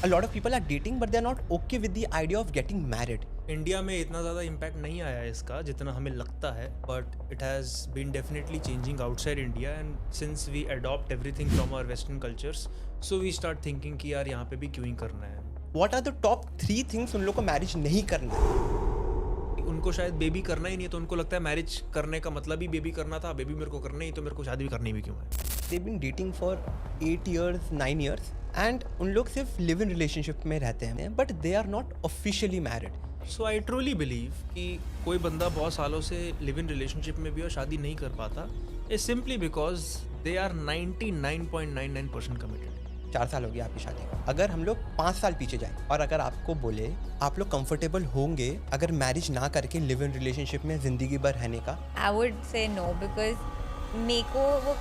A lot of people are dating, but they're not okay with the idea of getting married. India में इतना ज़्यादा impact नहीं आया है इसका जितना हमें लगता है, but it has been definitely changing outside India and since we adopt everything from our western cultures, so we start thinking कि यार यहाँ पे भी क्यों ही करना है। What are the top 3 things उन लोग को मैरिज नहीं करना है? उनको शायद बेबी करना ही नहीं है, तो उनको लगता है मैरिज करने का मतलब ही बेबी करना था, बेबी मेरे को करना ही, तो मेरे को शादी भी करनी भी क्यों है। They've been dating for 8 years, 9 years and उन लोग सिर्फ लिव इन रिलेशनशिप में रहते हैं, but they are not officially married. So I truly believe कि कोई बंदा बहुत सालों से लिव इन रिलेशनशिप में भी और शादी नहीं कर पाता is simply because they are 99.99% committed. 4 साल हो गया आपकी शादी को। अगर हम लोग 5 साल पीछे जाएं और अगर आपको बोले आप लोग कंफर्टेबल होंगे अगर मैरिज ना करके लिव इन रिलेशनशिप में जिंदगी भर रहने का, I would say no because मेरे को वो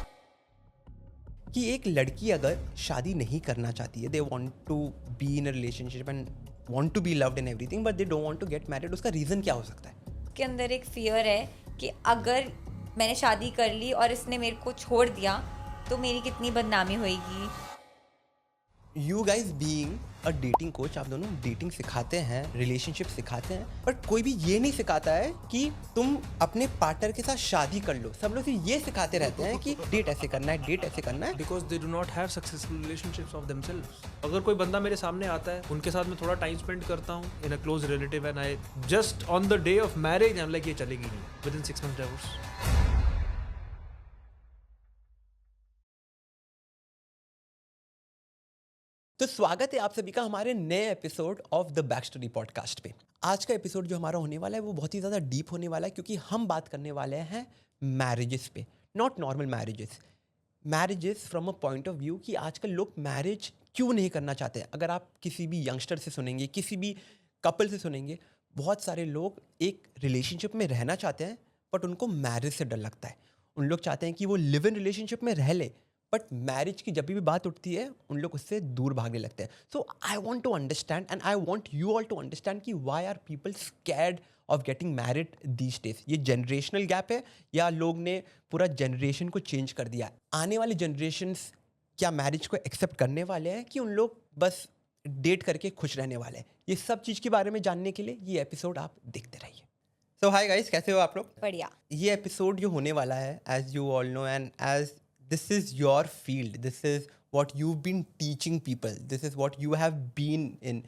कि एक लड़की अगर शादी नहीं करना चाहती है, they want to be in a relationship and want to be loved and everything but they don't want to get married, उसका रीजन क्या हो सकता है? के अंदर एक फियर है कि अगर मैंने शादी कर ली और इसने मेरे को छोड़ दिया तो मेरी कितनी बदनामी होएगी। You guys being a dating coach, आप दोनों डेटिंग सिखाते हैं, रिलेशनशिप सिखाते हैं, बट कोई भी ये नहीं सिखाता है कि तुम अपने पार्टनर के साथ शादी कर लो। सब लोग सिर्फ ये सिखाते रहते हैं कि डेट ऐसे करना है, डेट ऐसे करना है। Because they do not have successful relationships of themselves. अगर कोई बंदा मेरे सामने आता है, उनके साथ मैं थोड़ा टाइम स्पेंड करता हूँ in a close relative and I just on the day of marriage I am like ये चलेगी नहीं, विद इन 6 months डिवोर्स। तो स्वागत है आप सभी का हमारे नए episode of the back story podcast पे। आज का एपिसोड जो हमारा होने वाला है वो बहुत ही ज़्यादा डीप होने वाला है क्योंकि हम बात करने वाले हैं मैरिजेस पे, not normal marriages, marriages from a point of view कि आजकल लोग मैरिज क्यों नहीं करना चाहते। अगर आप किसी भी यंगस्टर से सुनेंगे, किसी भी कपल से सुनेंगे, बहुत सारे लोग एक रिलेशनशिप में रहना चाहते हैं बट उनको मैरिज से डर लगता है। उन लोग चाहते हैं कि वो लिव इन रिलेशनशिप में रह ले बट मैरिज की जब भी बात उठती है उन लोग उससे दूर भागने लगते हैं। So I want to understand and I want you all to understand कि why are people scared of getting married these days. ये जनरेशनल गैप है या लोग ने पूरा जनरेशन को चेंज कर दिया है? आने वाले जनरेशन्स क्या मैरिज को एक्सेप्ट करने वाले हैं कि उन लोग बस डेट करके खुश रहने वाले हैं? ये सब चीज़ के बारे में जानने के लिए ये एपिसोड आप देखते रहिए। सो हाय गाइस, कैसे हो आप लोग? बढ़िया। ये एपिसोड जो होने वाला है, as you all know and as this is your field, this is what you've been teaching people, this is what you have been in,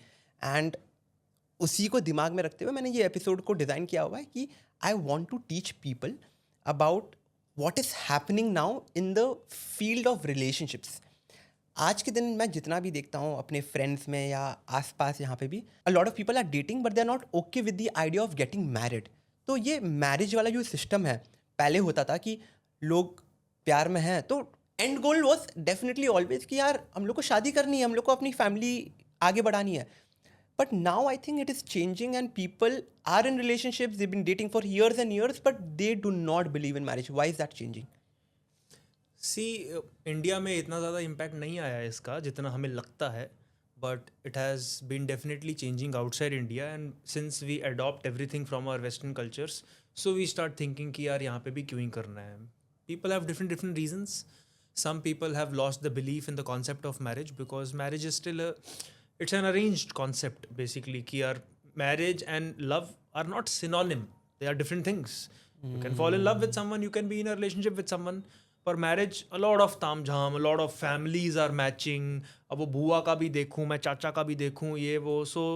and उसी को दिमाग में रखते हुए मैंने ये एपिसोड को डिज़ाइन किया हुआ है कि I want to teach people about what is happening now in the field of relationships. आज के दिन मैं जितना भी देखता हूँ अपने फ्रेंड्स में या आसपास यहाँ पे भी, a lot of people are dating but they are not okay with the idea of getting married. तो ये मैरिज वाला जो सिस्टम है, पहले होता था कि लोग प्यार में हैं तो and goal was definitely always कि यार हम लोग को शादी करनी है, हम लोग को अपनी फैमिली आगे बढ़ानी है। But now I think it is changing and people are in relationships, they been dating for years and years but they do not believe in marriage. Why is that changing? See, India में इतना ज़्यादा impact नहीं आया है इसका जितना हमें लगता है, but it has been definitely changing outside India and since we adopt everything from our western cultures, so we start thinking कि यार यहाँ पे भी क्यों ही करना है। People have different reasons. Some people have lost the belief in the concept of marriage because marriage is still it's an arranged concept basically. कि यार marriage and love are not synonym. They are different things. You can fall in love with someone, you can be in a relationship with someone. पर marriage a lot of ताम झाम, a lot of families are matching. अब वो बुआ का भी देखूँ, मैं चाचा का भी देखूँ, ये वो, so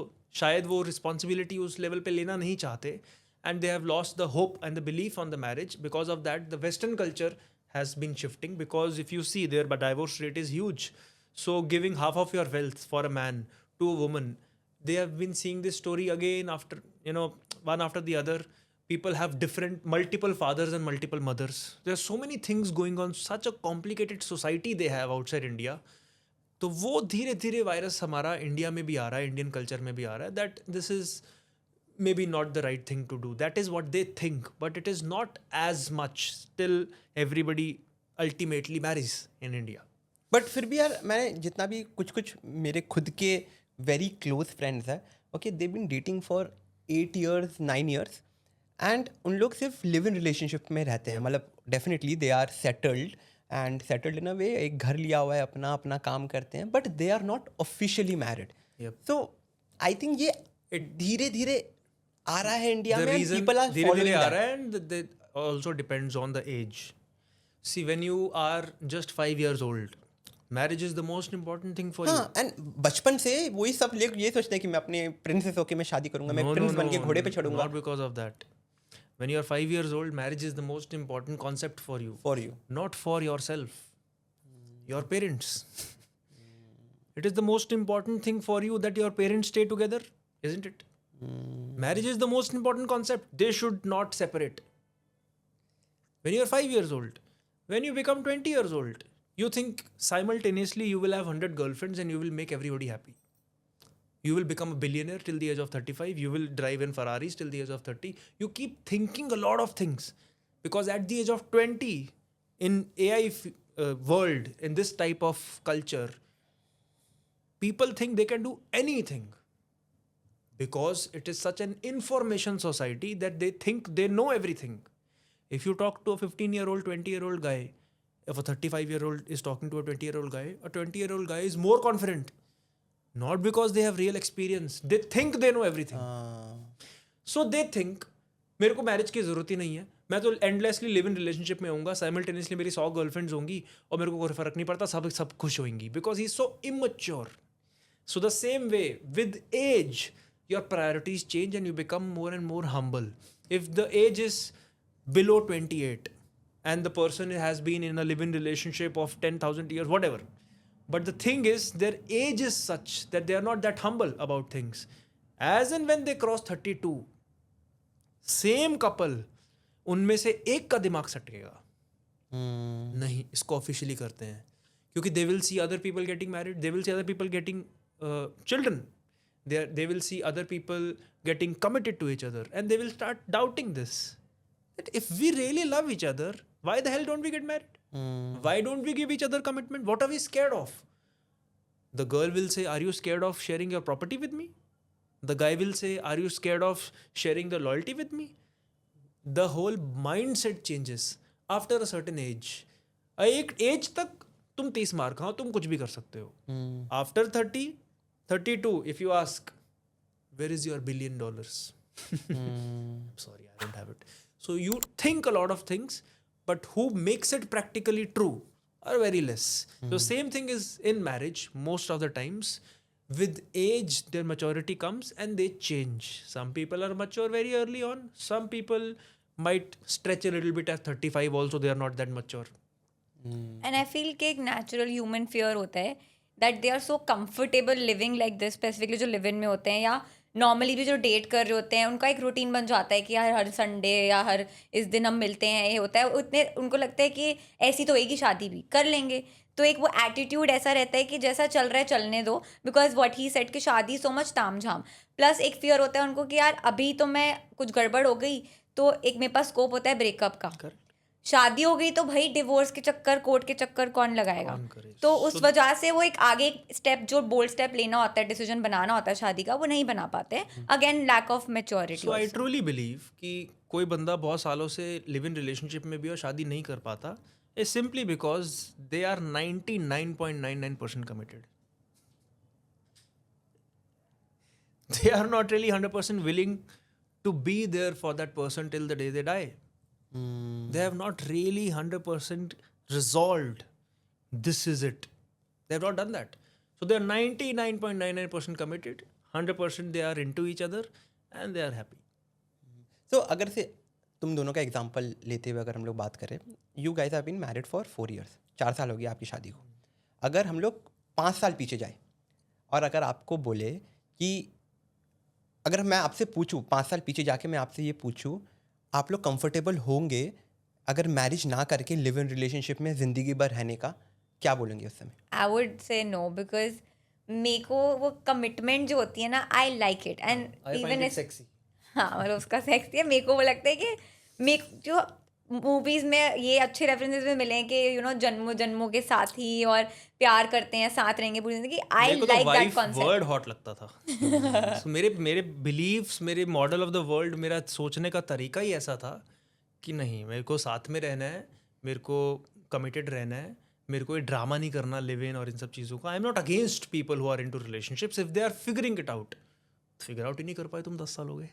शायद वो responsibility उस level पे लेना नहीं चाहते. And they have lost the hope and the belief on the marriage. Because of that, the Western culture has been shifting, because if you see their divorce rate is huge. So giving half of your wealth for a man to a woman, they have been seeing this story again after, one after the other. People have multiple fathers and multiple mothers. There are so many things going on, such a complicated society they have outside India. तो वो धीरे धीरे virus हमारा India में भी आ रहा है, Indian culture में भी आ रहा है, that this is maybe not the right thing to do. That is what they think, but it is not as much. Still everybody ultimately marries in India. But फिर भी यार, मैंने जितना भी कुछ मेरे खुद के वेरी क्लोज फ्रेंड्स हैं, okay, they been dating for 8 years 9 years and उन लोग सिर्फ लिव इन रिलेशनशिप में रहते हैं। मतलब definitely they are settled in a way, एक घर लिया हुआ है, अपना अपना काम करते हैं, but they are not officially married. Yep. So I think ये धीरे धीरे आ रहा है इंडिया The में, reason पीपल आर धीरे फॉलोइंग धीरे आ दैट. रहा है, and that also depends on the age. See, when you are just 5 years old, marriage is the most important thing for you. हाँ, एंड बचपन से वही सब लोग ये सोचते हैं कि मैं अपने प्रिंसेस होके मैं शादी करूंगा, मैं प्रिंस बन के घोड़े पे चढ़ूंगा. Not because of that. When you are 5 years old, marriage is the most important concept for you. For you. Not for yourself, your parents. It is the most important thing for you that your parents stay together, isn't it? Marriage is the most important concept. They should not separate. When you are 5 years old, when you become 20 years old, you think simultaneously you will have 100 girlfriends and you will make everybody happy. You will become a billionaire till the age of 35. You will drive in Ferraris till the age of 30. You keep thinking a lot of things because at the age of 20, in AI world, in this type of culture, people think they can do anything because it is such an information society that they think they know everything. If you talk to a 15-year-old, 20-year-old guy, if a 35-year-old is talking to a 20-year-old guy, a 20-year-old guy is more confident. Not because they have real experience. They think they know everything. So they think, मेरे को marriage की ज़रूरत ही नहीं है, मैं तो endlessly live in relationship में होऊंगा, साइमल्टेनियसली मेरी 100 गर्लफ्रेंड्स होंगी और मेरे को कोई फ़र्क नहीं पड़ता, सब खुश होंगी, because he is so immature. So the same way, with age, your priorities change and you become more and more humble. If the age is below 28 and the person has been in a live-in relationship of 10,000 years, whatever, but the thing is, their age is such that they are not that humble about things. As and when they cross 32, same couple, उनमें से एक का दिमाग सटकेगा. नहीं, इसको officially करते हैं क्योंकि they will see other people getting married, they will see other people getting children, they will see other people getting committed to each other, and they will start doubting this, that if we really love each other, why the hell don't we get married? Why don't we give each other commitment? What are we scared of? The girl will say, are you scared of sharing your property with me? The guy will say, are you scared of sharing the loyalty with me? The whole mindset changes after a certain age. एक as तक तुम 30 मार खाओ, तुम कुछ भी कर सकते हो. After 30, 32, if you ask, where is your $1 billion? Sorry, I don't have it. So you think a lot of things, but who makes it practically true are very less. So same thing is in marriage most of the times. With age, their maturity comes and they change. Some people are mature very early on. Some people might stretch a little bit at 35 also, they are not that mature. And I feel कि एक natural human fear होता है that they are so comfortable living like this, specifically जो live in में होते हैं या normally भी जो डेट कर रहे होते हैं, उनका एक रूटीन बन जाता है कि यार हर संडे या हर इस दिन हम मिलते हैं, ये होता है. उतने उनको लगता है कि ऐसी तो होएगी शादी भी कर लेंगे, तो एक वो एटीट्यूड ऐसा रहता है कि जैसा चल रहा है चलने दो, बिकॉज व्हाट ही सेड कि शादी सो मच ताम झाम. प्लस एक फियर होता है उनको कि यार अभी तो मैं कुछ गड़बड़ हो गई तो एक मेरे पास स्कोप होता है ब्रेकअप का. शादी हो गई तो भाई डिवोर्स के चक्कर, कोर्ट के चक्कर कौन लगाएगा? तो उस वजह से वो एक आगे स्टेप, जो बोल्ड स्टेप लेना होता है, डिसीजन बनाना होता है शादी का, वो नहीं बना पाते. Again lack of maturity. So I truly believe कि कोई बंदा बहुत सालों से लिव इन रिलेशनशिप में भी और शादी नहीं कर पाता is simply because they are 99.99% committed. They are not really 100% willing to be there for that person till the day they die. They have not really 100% resolved, this is it. They have not done that. So they are 99.99% committed, 100% they are into each other and they are happy. So अगर से तुम दोनों का example लेते हुए अगर हम लोग बात करें, you guys have been married for 4 years, 4 साल हो गया आपकी शादी को. अगर हम लोग 5 साल पीछे जाए और अगर आपको बोले कि अगर मैं आपसे पूछूं 5 साल पीछे जाके मैं आपसे ये पूछूं, आप लोग कंफर्टेबल होंगे अगर मैरिज ना करके लिव इन रिलेशनशिप में ज़िंदगी भर रहने का, क्या बोलेंगे उस समय? I would say no, because मेरे को वो कमिटमेंट जो होती है ना, I like it. And even sexy. हाँ, मतलब उसका सेक्स है. मेरे को वो लगता है कि मेरे जो मूवीज में ये अच्छे रेफरेंसेस में मिले हैं कि यू नो जन्मों जन्मों के साथी और प्यार करते हैं, साथ रहेंगे पूरी जिंदगी. I like that concept. Word hot लगता था. So, मेरे बिलीव्स, मेरे मॉडल ऑफ द वर्ल्ड, मेरा सोचने का तरीका ही ऐसा था कि नहीं, मेरे को साथ में रहना है, मेरे को कमिटेड रहना है, मेरे को ये ड्रामा नहीं करना लिव इन और इन सब चीज़ों का. I am not against people who are into relationships if they are figuring it out. Figure out ही नहीं कर पाए तुम 10 साल हो गए.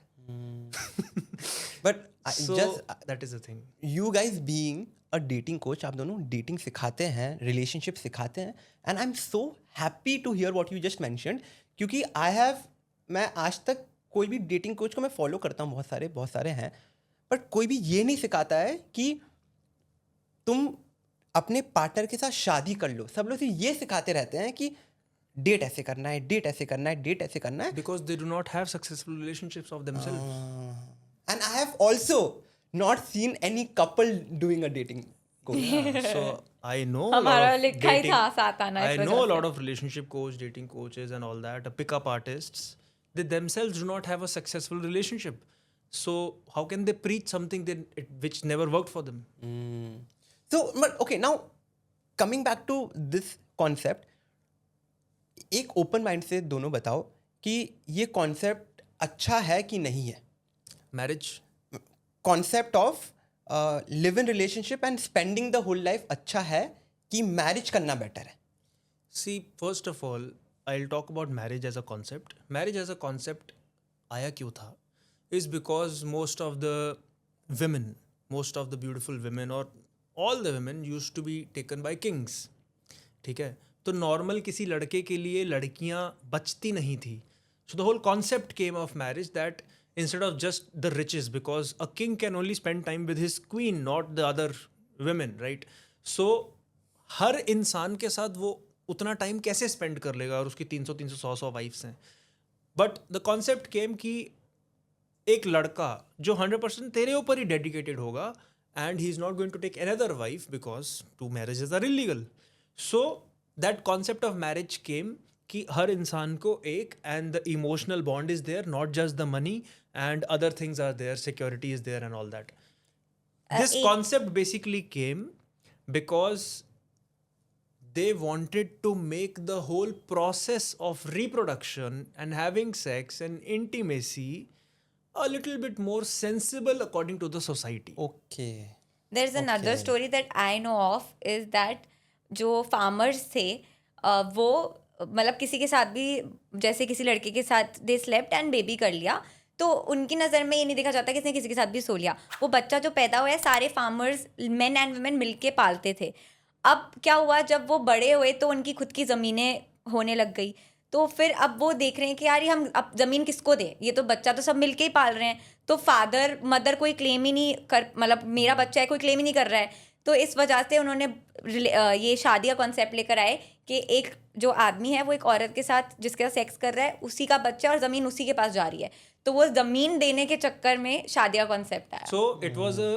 But So just that is the thing. You guys being a dating coach, आप दोनों डेटिंग सिखाते हैं, रिलेशनशिप सिखाते हैं, and I am so happy to hear what you just mentioned. क्योंकि मैं आज तक कोई भी डेटिंग कोच को मैं फॉलो करता हूँ, बहुत सारे हैं, बट कोई भी ये नहीं सिखाता है कि तुम अपने पार्टनर के साथ शादी कर लो. सब लोग सिर्फ ये सिखाते रहते हैं कि डेट ऐसे करना है, डेट ऐसे करना है, डेट ऐसे करना है. Because they do not have successful relationships of themselves. And I have also not seen any couple doing a dating coach. So I know a lot हमारा of लिखा ही dating- था साथ आना I इस know a वजह lot of relationship coach, dating coaches and all that, pickup artists. They themselves do not have a successful relationship. So how can they preach something which never worked for them? So, but okay, now coming back to this concept, एक open mind से दोनों बताओ कि ये concept अच्छा है कि नहीं है. Marriage. Concept of live in relationship and spending the whole life अच्छा है कि मैरिज करना बेटर है. See, first of all, I'll talk about marriage as a concept. Marriage as a concept आया क्यों था? Is because most of the women, most of the beautiful women or all the women used to be taken by kings. ठीक है? तो normal किसी लड़के के लिए लड़कियां बचती नहीं थी. So the whole concept came of marriage that instead of just the riches, because a king can only spend time with his queen, not the other women, right? So हर इंसान के साथ वो उतना टाइम कैसे स्पेंड कर लेगा, और उसकी 300 वाइफ्स हैं. बट द कॉन्सेप्ट केम कि एक लड़का जो 100% तेरे ऊपर ही डेडिकेटेड होगा, and he is not going to take another wife because 2 marriages are illegal. So that concept of marriage came कि हर इंसान को एक, and the emotional bond is there, not just the money, and other things are there, security is there and all that. This concept basically came because they wanted to make the whole process of reproduction and having sex and intimacy a little bit more sensible according to the society. Okay. There's another Okay. story that I know of is that जो farmers थे वो मतलब किसी के साथ भी, जैसे किसी लड़के के साथ दे स्लेप्ट एंड बेबी कर लिया, तो उनकी नज़र में ये नहीं देखा जाता कि इसने किसी के साथ भी सो लिया. वो बच्चा जो पैदा हुआ है सारे फार्मर्स मेन एंड वुमेन मिलके पालते थे. अब क्या हुआ, जब वो बड़े हुए तो उनकी खुद की ज़मीनें होने लग गई, तो फिर अब वो देख रहे हैं कि यार ये हम अब ज़मीन किसको दें, ये तो बच्चा तो सब मिलके ही पाल रहे हैं, तो फादर मदर कोई क्लेम ही नहीं कर, मतलब मेरा बच्चा है कोई क्लेम ही नहीं कर रहा है. तो इस वजह से उन्होंने ये शादी का कॉन्सेप्ट लेकर आए कि एक जो आदमी है वो एक औरत के साथ जिसके साथ सेक्स कर रहा है, उसी का बच्चा और ज़मीन उसी के पास जा रही है, तो वो ज़मीन देने के चक्कर में शादी का कॉन्सेप्ट आया. So it was a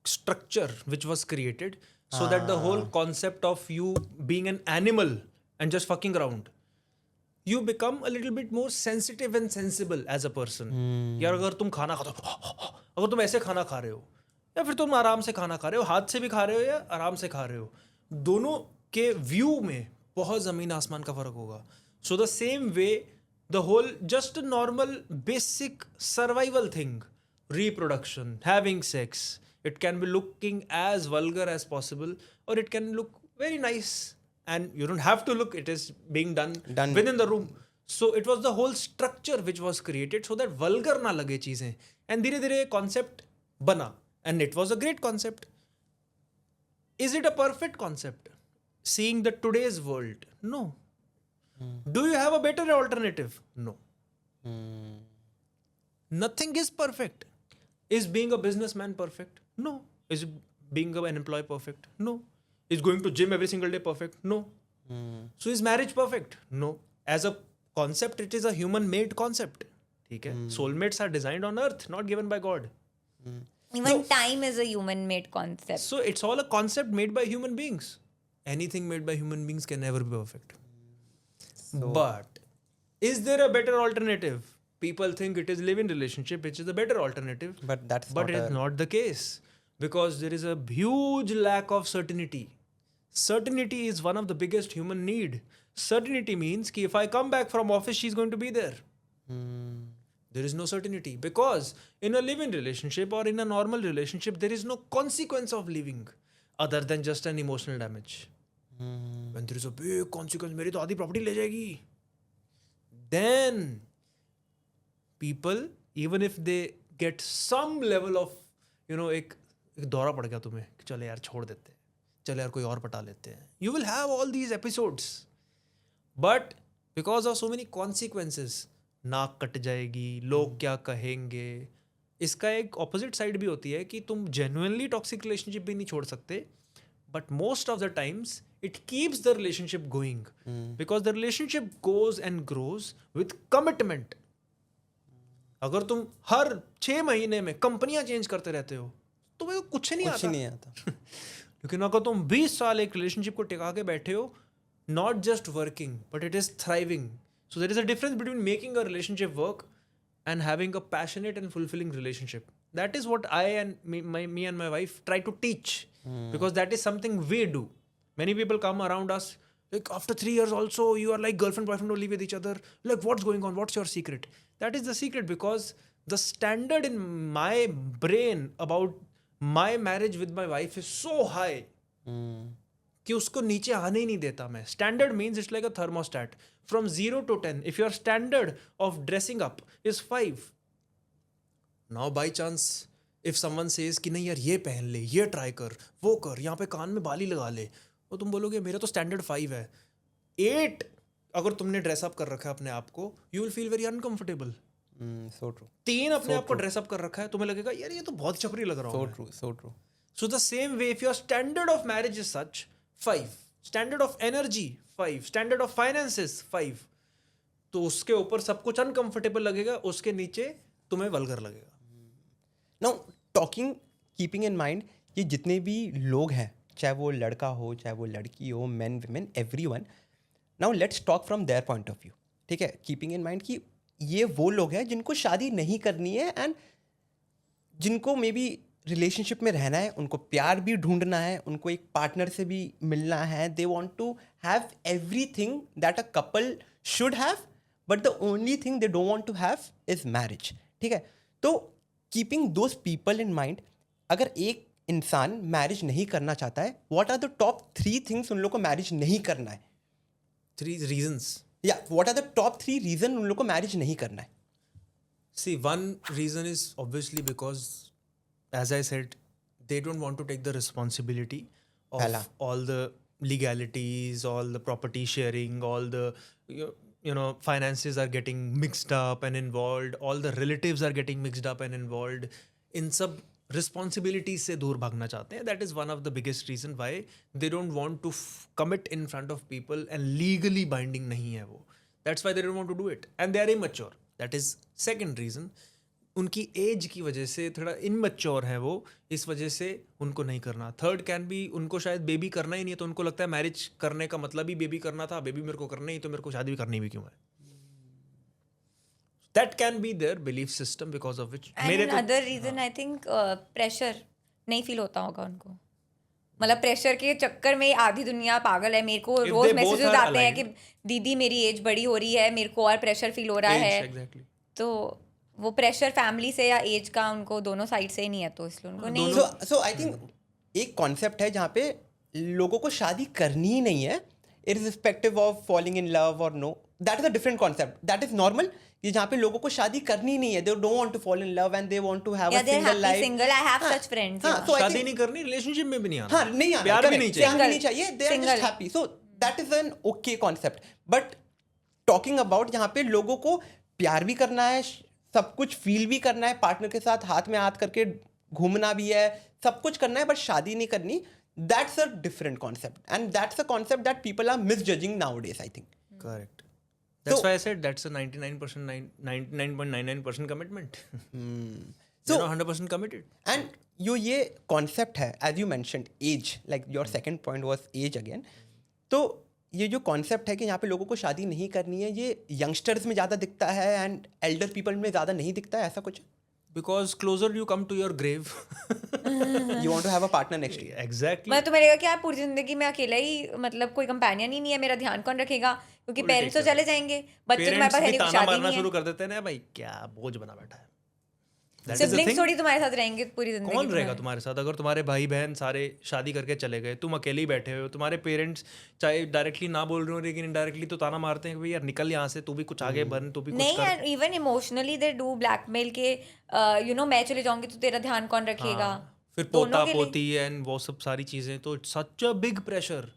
structure which was created so that the whole concept of you being an animal and just fucking around, you become a little bit more sensitive and sensible as a person. यार अगर तुम खाना खाते हो, अगर तुम ऐसे खाना खा रहे हो, या फिर तुम आराम से खाना खा रहे हो, हाथ से भी खा रहे हो या आराम से खा रहे हो, दोनों के व्यू में बहुत ज़मीन आसमान का फ़र्क होगा. So the same way the whole just a normal basic survival thing, reproduction, having sex, it can be looking as vulgar as possible, or it can look very nice, and you don't have to look, it is being done within the room. So it was the whole structure which was created so that vulgar na lage cheezein, and धीरे धीरे concept bana, and it was a great concept. Is it a perfect concept seeing the today's world? No. Do you have a better alternative? No. Nothing is perfect. Is being a businessman perfect? No. Is being an employee perfect? No. Is going to gym every single day perfect? No. So is marriage perfect? No. As a concept, it is a human-made concept. ठीक है? Soulmates are designed on earth, not given by God. Even time is a human-made concept. So it's all a concept made by human beings. Anything made by human beings can never be perfect. But is there a better alternative? People think it is live-in relationship which is the better alternative. But that's But it is not the case, because there is a huge lack of certainty. Certainty is one of the biggest human need. Certainty means कि if I come back from office, she's going to be there. There is no certainty, because in a live-in relationship or in a normal relationship, there is no consequence of living other than just an emotional damage. when there is a big consequence, मेरी तो आधी property ले जाएगी, then people, even if they get some level of, you know, एक दौरा पड़ गया तुम्हें कि चले यार छोड़ देते हैं, चले यार कोई और पटा लेते हैं, you will have all these episodes, but because of so many consequences, नाक कट जाएगी, लोग क्या कहेंगे. इसका एक ऑपोजिट साइड भी होती है कि तुम जेन्युइनली टॉक्सिक रिलेशनशिप भी नहीं छोड़ सकते, but most of the times it keeps the relationship going because the relationship goes and grows with commitment. अगर तुम हर 6 महीने में कंपनियां चेंज करते रहते हो तो तुम्हें कुछ नहीं आता. लेकिन अगर तुम 20 साल एक रिलेशनशिप को टिका के बैठे हो, not just working but it is thriving. So there is a difference between making a relationship work and having a passionate and fulfilling relationship. That is what I and me and my wife try to teach because that is something we do. Many people come around us like, after 3 years also you are like girlfriend boyfriend only with each other, like what's going on, what's your secret? That is the secret because the standard in my brain about my marriage with my wife is so high कि उसको नीचे आने ही नहीं देता मैं. Standard means it's like a thermostat. From 0 to 10, if your standard of dressing up is 5, now by chance if someone says कि नहीं यार ये पहन ले, ये ट्राई कर, वो कर, यहाँ पे कान में बाली लगा ले, तो तुम बोलोगे मेरा तो स्टैंडर्ड 5 है. 8 अगर तुमने ड्रेसअप कर रखा है अपने आप को, you will feel very uncomfortable. So true. 3 अपने आप को ड्रेसअप कर रखा है, तुम्हें लगेगा यार ये तो बहुत छपरी लग रहा हूँ. So true. So the same way, if your standard of marriage is such, 5. Standard of energy, 5. Standard of finances, 5. तो उसके ऊपर सब कुछ अनकंफर्टेबल लगेगा, उसके नीचे तुम्हें वल्गर लगेगा. Now talking keeping in mind ये जितने भी लोग हैं, चाहे वो लड़का हो चाहे वो लड़की हो, main women everyone, now let's talk from their point of view. ठीक है, कीपिंग इन माइंड कि ये वो लोग हैं जिनको शादी नहीं करनी है एंड जिनको मे बी रिलेशनशिप में रहना है, उनको प्यार भी ढूंढना है, उनको एक पार्टनर से भी मिलना है. They want to have everything that a couple should have, but the only thing they don't want to have is marriage. ठीक है, तो keeping those people in mind, अगर एक इंसान मैरिज नहीं करना चाहता है, what are the top 3 things उन लोग को मैरिज नहीं करना है? 3 reasons. या what are the top 3 reason उन लोग को मैरिज नहीं करना है? See, one reason is obviously because, as I said, they don't want to take the responsibility of Pehla. all the legalities, all the property sharing, all the you know finances are getting mixed up and involved, all the relatives are getting mixed up and involved. In सब responsibilities से दूर भागना चाहते हैं. That is one of the biggest reason why they don't want to commit in front of people and legally binding नहीं है वो. That's why they don't want to do it and they are immature. That is second reason. उनकी as की वजह से थोड़ा immature है वो, इस वजह से उनको नहीं करना. थर्ड कैन बी उनको शायद बेबी करना ही नहीं है, तो उनको लगता है मैरिज करने का मतलब ही बेबी करना था, बेबी मेरे को करना ही, तो मेरे को शादी भी करनी भी क्यों है. That can be their belief system because of which and other reason I think pressure नहीं फील होता होगा उनको. मतलब प्रेशर के चक्कर में आधी दुनिया पागल है. मेरे को If रोज they both मैसेजेस are आते हैं aligned. कि दीदी मेरी एज बड़ी हो रही है, मेरे को और प्रेशर फील हो रहा है. एग्जैक्टली. तो वो प्रेशर फैमिली से या एज का उनको दोनों साइड से ही नहीं है, तो इसलिए उनको नहीं. सो आई थिंक एक कॉन्सेप्ट है जहाँ पे लोगों को शादी करनी ही नहीं है, irrespective of falling in love और no. That is a different concept. That is normal कि जहाँ पे लोगों को शादी करनी नहीं है, they don't want to fall in love and they want to have a single life. Single I have such friends. शादी नहीं करनी, रिलेशनशिप में भी नहीं आना. हाँ, नहीं आना, प्यार भी नहीं चाहिए. प्यार भी नहीं चाहिए. They are just happy. So that is an okay concept. But talking about जहाँ पे लोगों को प्यार भी करना है, सब कुछ फील भी करना है, पार्टनर के साथ हाथ में हाथ करके घूमना भी है, सब कुछ करना है, बट शादी नहीं करनी, that's a different concept and that's a concept that people are misjudging nowadays, I think. Correct. That's why I said that's a 99.99% commitment. So 100% committed. And ये कॉन्सेप्ट है, as you mentioned, as, like your second point was as again. तो ये जो concept है कि यहाँ पे लोगों को शादी नहीं करनी है, ये यंगस्टर्स में ज़्यादा दिखता है एंड एल्डर पीपल में ज़्यादा नहीं दिखता है, ऐसा कुछ? Because closer you come to your grave. You want to have a partner next year. Exactly. मैं तुम्हें लगेगा कि यार पूरी जिंदगी में अकेला ही, मतलब कोई कंपेनियन ही नहीं है, मेरा ध्यान कौन रखेगा, क्योंकि पेरेंट्स तो चले जाएंगे, बच्चे तुम्हारे पास है नहीं, ताना शादी मारना नहीं शुरू है. कर देते हैं ना, भाई क्या बोझ बना बैठा है. That is the siblings thing. थोड़ी तुम्हारे साथ रहेंगे पूरी जिंदगी कौन रहेगा तुम्हारे। तुम्हारे साथ अगर तुम्हारे भाई बहन सारे शादी करके चले गए, तुम अकेले ही बैठे हो, तुम्हारे पेरेंट्स चाहे डायरेक्टली ना बोल रहे हो लेकिन इनडायरेक्टली तो ताना मारते हैं कि भाई यार निकल यहाँ से, तू भी कुछ आगे बन, तू भी कुछ नहीं, कर। And even emotionally they do blackmail के मैं चले जाऊंगी तो तेरा ध्यान कौन रखेगा। फिर दोनों पोता के लिए। पोती एंड वो सब सारी चीजें, तो it's such a big pressure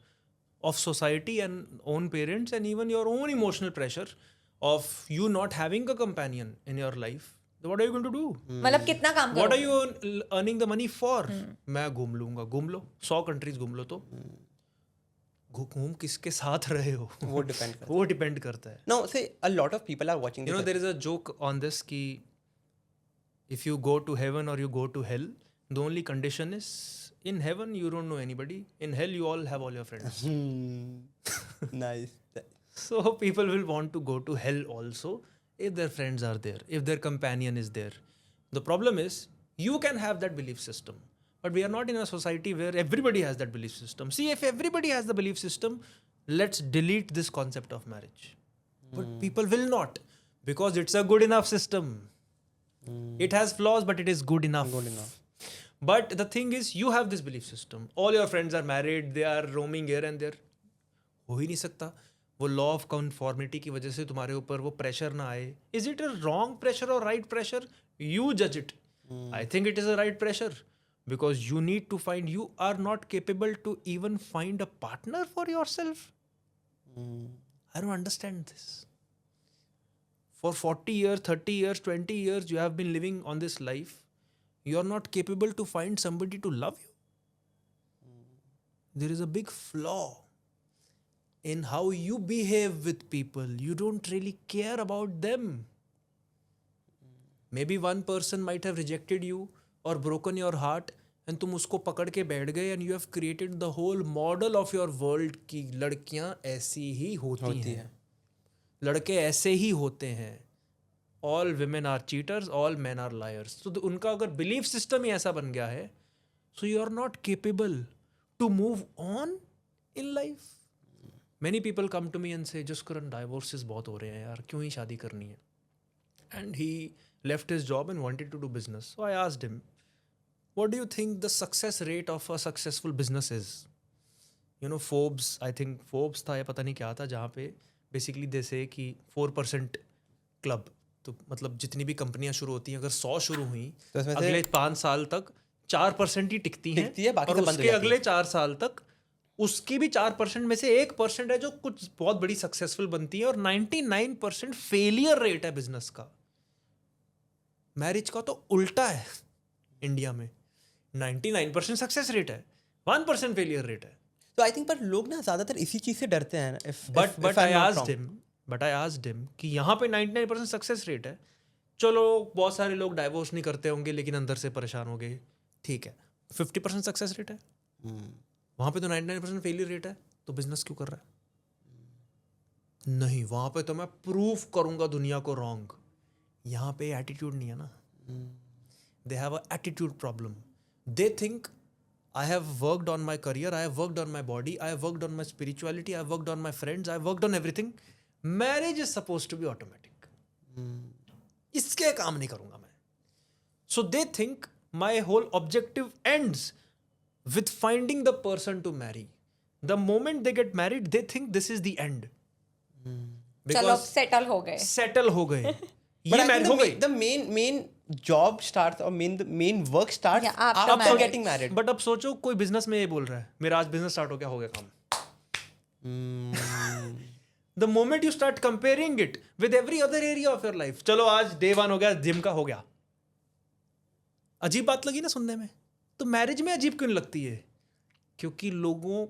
of society and own parents and even your own emotional pressure of you not having a companion in your life. What are you going to do? मतलब कितना काम what are करोगे? You earning the money for? मैं घूम लूंगा, घूम लो 100 countries घूम लो, तो घूम किसके साथ रहे हो वो डिपेंड करता वो डिपेंड करता है। है। Now, say a lot of people are watching You know, this. there is a joke on this कि if you go to heaven or you go to hell, the only condition is in heaven you don't know anybody. In hell you all have all your friends. Nice. So people will want to go to hell also if their friends are there, if their companion is there. The problem is you can have that belief system, but we are not in a society where everybody has that belief system. See, if everybody has the belief system, let's delete this concept of marriage. But people will not, because it's a good enough system. It has flaws, but it is good enough. Good enough. But the thing is, you have this belief system. All your friends are married, they are roaming here and there. हो ही नहीं सकता। वो law of conformity की वजह से तुम्हारे ऊपर वो प्रेशर ना आए। Is it a wrong pressure और राइट प्रेशर? यू जज it. I think it is a right pressure because you need to find, you are not capable to even find a partner for yourself. I don't understand this. For 40 years, 30 years, 20 years, you have been living on this life. You are not capable to find somebody to love you. There is a big flaw in how you behave with people. You don't really care about them. Maybe one person might have rejected you or broken your heart and तुम उसको पकड़ के बैठ गए and you have created the whole model of your world कि लड़कियां ऐसी ही होती हैं, लड़के ऐसे ही होते हैं, all women are cheaters, all man are liars. तो उनका अगर बिलीफ सिस्टम ही ऐसा बन गया है, so you are not capable to move on in life. Many people come to me and say Jaskaran डाइवोर्सेस बहुत हो रहे हैं यार, क्यों ही शादी करनी है? And he left his job and wanted to do business. So I asked him, what do you think the success rate of a successful business is? You know, Forbes, I think Forbes था या पता नहीं क्या था, जहाँ पे basically जैसे कि 4% क्लब, तो मतलब जितनी भी कंपनियां शुरू होती हैं, अगर 100 शुरू हुई तो इसमें से अगले 5 साल तक 4% ही टिकती हैं, बाकी और सब बंद हो उसके जाती है। अगले 4 साल तक उसकी भी 4% में से 1% है जो कुछ बहुत बड़ी सक्सेसफुल बनती है, और 99% फेलियर रेट है बिजनेस का। मैरिज का तो उल्टा है इंडिया में, 99% सक्सेस रेट है, 1% फेलियर रेट है। तो आई थिंक पर लोग ना ज्यादातर इसी चीज से डरते हैं। बट आई आस्क्ड हिम कि यहाँ पे 99% सक्सेस रेट है, चलो बहुत सारे लोग डाइवोर्स नहीं करते होंगे लेकिन अंदर से परेशान हो गए, ठीक है, 50% सक्सेस रेट है, वहाँ पे तो 99% फेलियर रेट है, तो बिजनेस क्यों कर रहा है? नहीं, वहाँ पे तो मैं प्रूव करूंगा दुनिया को रॉन्ग। यहाँ पे एटीट्यूड नहीं है ना, they have a attitude problem. They think I have worked on my career, I have worked on my body, I have worked on my spirituality, I have worked on my friends, I have worked on everything. Marriage is supposed to be automatic. इसके काम नहीं करूंगा मैं. So they think my whole objective ends with finding the person to marry. The moment they get married, they think this is the end. चलो अब settle हो गए। Settle हो गए. But ये I मैरिज think हो गई. the main job starts or main work starts Yeah, after after marriage. getting married. But अब सोचो कोई बिजनेस में ये बोल रहा है, मेरा आज बिजनेस स्टार्ट हो गया काम. The moment you start comparing it with every other area of your life, चलो आज day 1 हो गया, जिम का हो गया, अजीब बात लगी ना सुनने में? तो मैरिज में अजीब क्यों लगती है? क्योंकि लोगों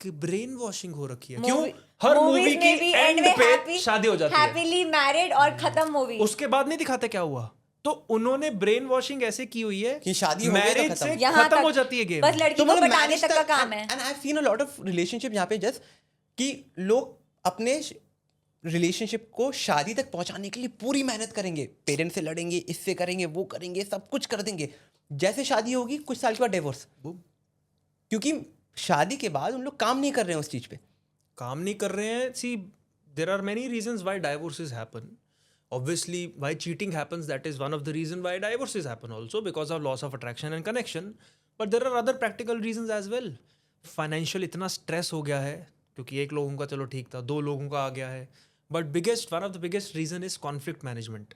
की ब्रेन वॉशिंग हो रखी है. क्यों? हर मूवी की एंड पे शादी हो जाती है, हैप्पीली मैरिड और खत्म मूवी। उसके बाद नहीं दिखाते क्या हुआ. तो उन्होंने ब्रेन वॉशिंग ऐसे की हुई है कि शादी हो गई तो मैरिज खत्म. से यहाँ खत्म तक हो जाती है गेम. बस लड़की को पटाने तक का काम है। And I have seen a lot of relationship यहाँ पे जस्ट कि लोग अपने रिलेशनशिप को शादी तक पहुंचाने के लिए पूरी मेहनत करेंगे, पेरेंट्स से लड़ेंगे, इससे करेंगे, वो करेंगे, सब कुछ कर देंगे. जैसे शादी होगी कुछ साल के बाद डिवोर्स, क्योंकि शादी के बाद उन लोग काम नहीं कर रहे हैं उस चीज पे. काम नहीं कर रहे हैं. See there are many reasons why divorces happen. Obviously, why cheating happens, that is one of the reason why divorces happen also, because of loss of attraction and connection. But there are other practical reasons as well. Financial इतना stress हो गया है, क्योंकि एक लोगों का चलो ठीक था, 2 लोगों का आ गया है. But one of the biggest reason is conflict management.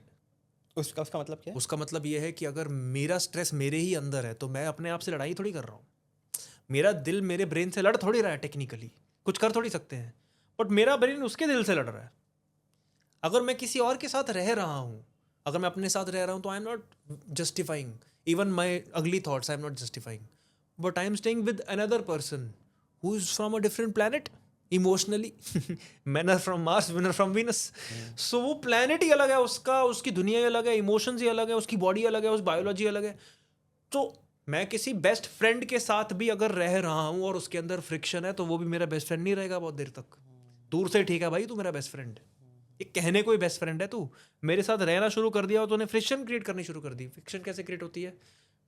उसका मतलब क्या है? उसका मतलब ये है कि अगर मेरा स्ट्रेस मेरे ही अंदर है तो मैं अपने आप से लड़ाई थोड़ी कर रहा हूँ. मेरा दिल मेरे ब्रेन से लड़ थोड़ी रहा है, टेक्निकली कुछ कर थोड़ी सकते हैं, बट मेरा ब्रेन उसके दिल से लड़ रहा है. अगर मैं किसी और के साथ रह रहा हूँ, अगर मैं अपने साथ रह रहा हूँ, तो I am not justifying even my ugly thoughts, I am not justifying, but I am staying with another person who is from a different planet emotionally. men are from Mars, women are from Venus. So वो planet ही अलग है उसका, उसकी दुनिया ही अलग है, emotions ही अलग है, उसकी बॉडी अलग है, उस बायोलॉजी अलग है. तो मैं किसी बेस्ट फ्रेंड के साथ भी अगर रह रहा हूँ और उसके अंदर फ्रिक्शन है, तो वो भी मेरा बेस्ट फ्रेंड नहीं रहेगा बहुत देर तक. दूर से ठीक है भाई, तू मेरा बेस्ट फ्रेंड, ये कहने को ही बेस्ट फ्रेंड है. तू मेरे साथ रहना शुरू कर दिया और तूने फ्रिक्शन क्रिएट करनी शुरू कर दी. फ्रिक्शन कैसे क्रिएट होती है?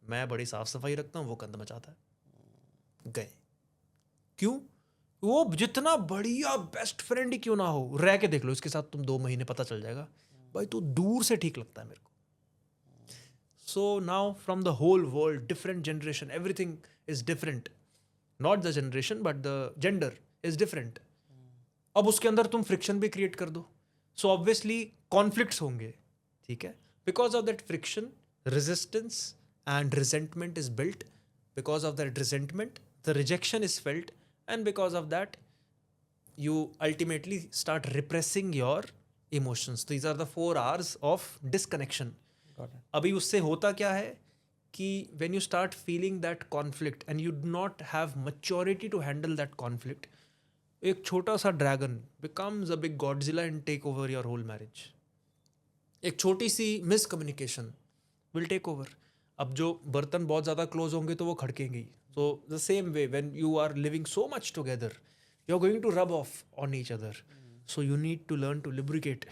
मैं बड़ी साफ सफाई रखता हूँ, वो गंद मचाता है. गए. क्यों? वो जितना बढ़िया बेस्ट फ्रेंड ही क्यों ना हो, रह के देख लो इसके साथ तुम 2 महीने, पता चल जाएगा भाई तू दूर से ठीक लगता है मेरे को. So now from the whole world, different generation, everything is different. Not the generation, but the gender is different. अब उसके अंदर तुम friction भी create कर दो. So obviously conflicts होंगे, ठीक है? Because of that friction, resistance and resentment is built. Because of that resentment, the rejection is felt, and because of that, you ultimately start repressing your emotions. These are the 4 R's of disconnection. अभी उससे होता क्या है कि when you start feeling that conflict and you do not have maturity to handle that conflict, एक छोटा सा dragon becomes a big Godzilla and take over your whole marriage. एक छोटी सी miscommunication will take over. अब जो बर्तन बहुत ज़्यादा क्लोज होंगे तो वो खड़केंगे. So the same way, when you are living so much together, you're going to rub off on each other. So you need to learn to lubricate.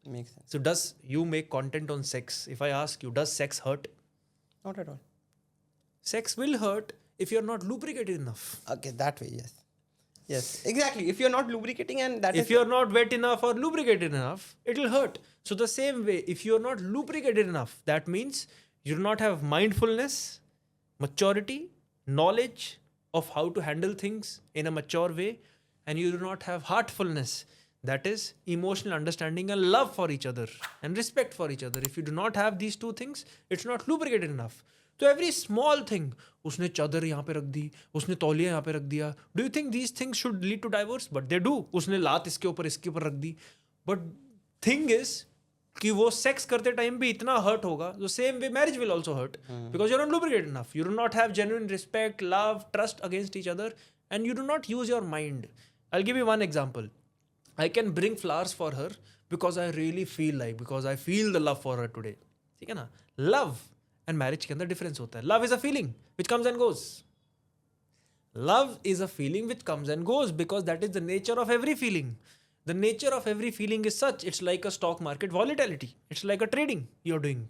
Makes sense. So does you make content on sex? If I ask you, does sex hurt? Not at all. Sex will hurt if you're not lubricated enough. Okay, that way, yes. Yes, exactly. If you're not lubricating, and that If you're not wet enough or lubricated enough, it'll hurt. So the same way, if you're not lubricated enough, that means you do not have mindfulness, maturity, knowledge of how to handle things in a mature way, and you do not have heartfulness, that is emotional understanding and love for each other and respect for each other. If you do not have these 2 things, it's not lubricated enough. So every small thing, उसने चादर यहाँ पे रख दी, उसने तौलिया यहाँ पे रख दिया, do you think these things should lead to divorce? But they do. उसने लात इसके ऊपर रख दी. But thing is कि वो सेक्स करते टाइम भी इतना हर्ट होगा, the same way marriage will also hurt, because you're not lubricated enough. You do not have genuine respect, love, trust against each other, and you do not use your mind. I'll give you one example. I can bring flowers for her because I really feel like, because I feel the love for her today. ठीक है ना? Love and marriage के अंदर difference होता है. Love is a feeling which comes and goes. Love is a feeling which comes and goes, because that is the nature of every feeling. The nature of every feeling is such. It's like a stock market volatility. It's like a trading you're doing.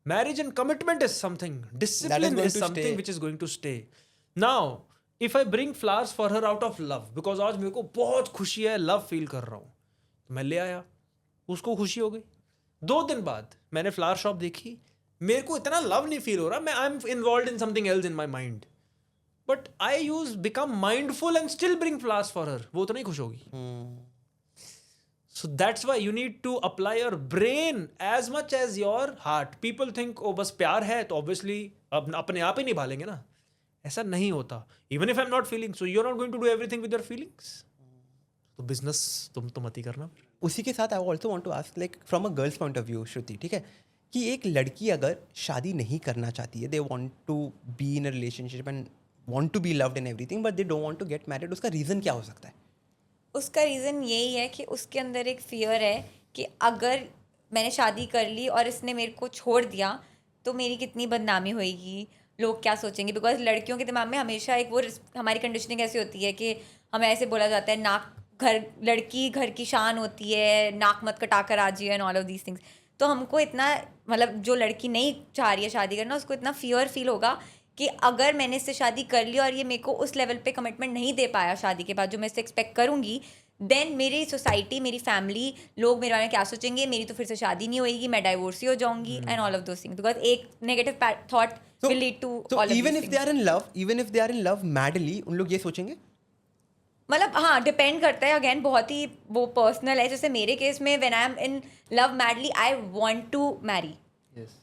Marriage and commitment is something. Discipline is something which is going to stay. Now, if I bring flowers for her out of love, because आज मेरे को बहुत खुशी है, love feel कर रहा हूँ, तो मैं ले आया, उसको खुशी हो गई. 2 दिन बाद मैंने फ्लावर शॉप देखी, मेरे को इतना लव नहीं फील हो रहा, मैं I am involve in something else in my mind, but I become mindful and still bring flowers for her, वो तो नहीं खुश होगी. So that's why you need to apply your brain as much as your heart. People think oh बस प्यार है तो obviously अपने आप ही निभा लेंगे ना. ऐसा नहीं होता. Even if I'm not feeling, so you're not going to do everything with your feelings. तो business तुम तो मत ही करना. उसी के साथ I also want to ask, like from a girl's point of view, श्रुति, ठीक है, कि एक लड़की अगर शादी नहीं करना चाहती है, they want to be in a relationship and want to be loved and everything, but they don't want to get married, उसका रीज़न क्या हो सकता है? उसका रीज़न यही है कि उसके अंदर एक फियर है कि अगर मैंने शादी कर ली और इसने मेरे को छोड़ दिया तो मेरी कितनी बदनामी होएगी, लोग क्या सोचेंगे. बिकॉज लड़कियों के दिमाग में हमेशा एक वो हमारी कंडीशनिंग ऐसी होती है कि हमें ऐसे बोला जाता है लड़की घर की शान होती है, नाक मत कटा कर आ जाइए and all of these things. तो हमको इतना, मतलब जो लड़की नहीं चाह रही है शादी करना, उसको इतना फियर फील होगा कि अगर मैंने इससे शादी कर ली और ये मेरे को उस लेवल पे कमिटमेंट नहीं दे पाया शादी के बाद जो मैं इससे एक्सपेक्ट करूँगी, देन मेरी सोसाइटी, मेरी फैमिली, लोग मेरे बारे में क्या सोचेंगे, मेरी तो फिर से शादी नहीं होएगी, मैं डाइवोर्सी हो जाऊंगी and all of those things, because एक negative thought will lead to all of even these if they are in love, even if they are in love madly, उन लोग ये सोचेंगे. मतलब हाँ, डिपेंड करता है, अगेन बहुत ही वो पर्सनल है. जैसे मेरे केस में when I am in love madly, I want to marry,